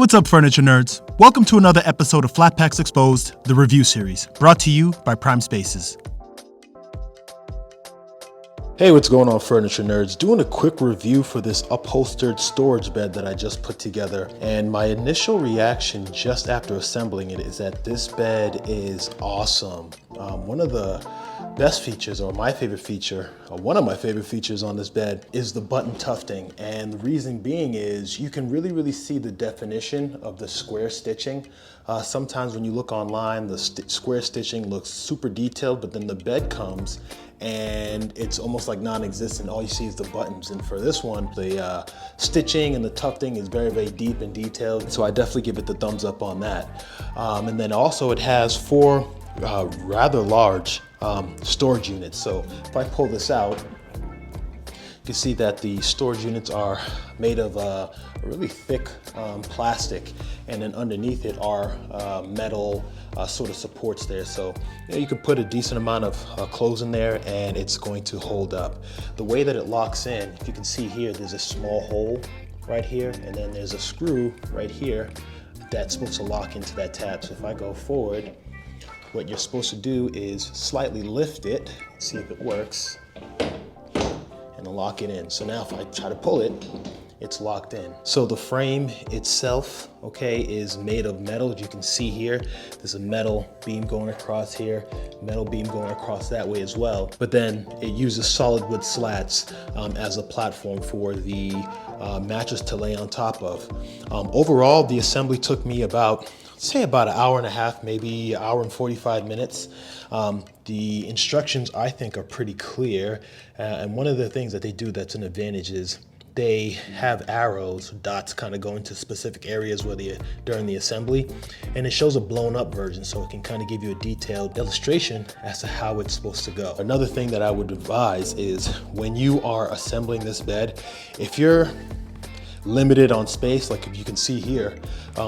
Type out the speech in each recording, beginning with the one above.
what's up, furniture nerds? Welcome to another episode of Flat Packs Exposed, the review series, brought to you by Prime Spaces. Hey, what's going on, furniture nerds? Doing a quick review for this upholstered storage bed that I just put together. And my initial reaction just after assembling it is that this bed is awesome. One of the best features, or my favorite feature, or one of my favorite features on this bed is the button tufting. And the reason being is you can really see the definition of the square stitching. Sometimes when you look online, the square stitching looks super detailed, but then the bed comes and it's almost like non-existent. All you see is the buttons. And for this one, the stitching and the tufting is very deep and detailed. So I definitely give it the thumbs up on that. And then also it has four rather large storage units. So if I pull this out, you can see that the storage units are made of a really thick plastic, and then underneath it are metal sort of supports there. So you can put a decent amount of clothes in there and it's going to hold up. The way that it locks in, if you can see here, there's a small hole right here, and then there's a screw right here that's supposed to lock into that tab. So if I go forward, what you're supposed to do is slightly lift it, see if it works, and lock it in. So now if I try to pull it, it's locked in. So the frame itself, okay, is made of metal. As you can see here, there's a metal beam going across here, metal beam going across that way as well. But then it uses solid wood slats as a platform for the mattress to lay on top of. Overall, the assembly took me about an hour and a half, maybe an hour and 45 minutes. The instructions, I think, are pretty clear. And one of the things that they do that's an advantage is they have arrows, dots kind of going to specific areas during the assembly. And it shows a blown up version, so it can kind of give you a detailed illustration as to how it's supposed to go. Another thing that I would advise is when you are assembling this bed, if you're limited on space, like if you can see here,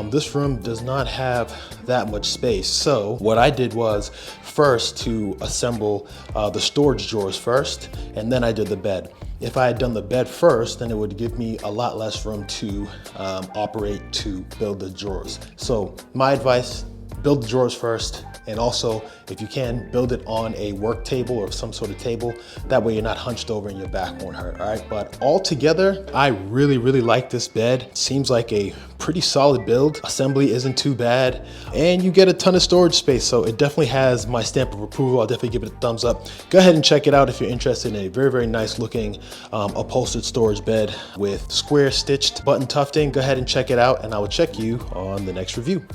this room does not have that much space. So what I did was first to assemble the storage drawers first, and then I did the bed. If I had done the bed first, then it would give me a lot less room to operate to build the drawers. So my advice, build the drawers first, and also, if you can, build it on a work table or some sort of table. That way you're not hunched over and your back won't hurt, all right? But altogether, I really like this bed. Seems like a pretty solid build. Assembly isn't too bad, and you get a ton of storage space, so it definitely has my stamp of approval. I'll definitely give it a thumbs up. Go ahead and check it out if you're interested in a very nice looking upholstered storage bed with square stitched button tufting. Go ahead and check it out, and I will check you on the next review.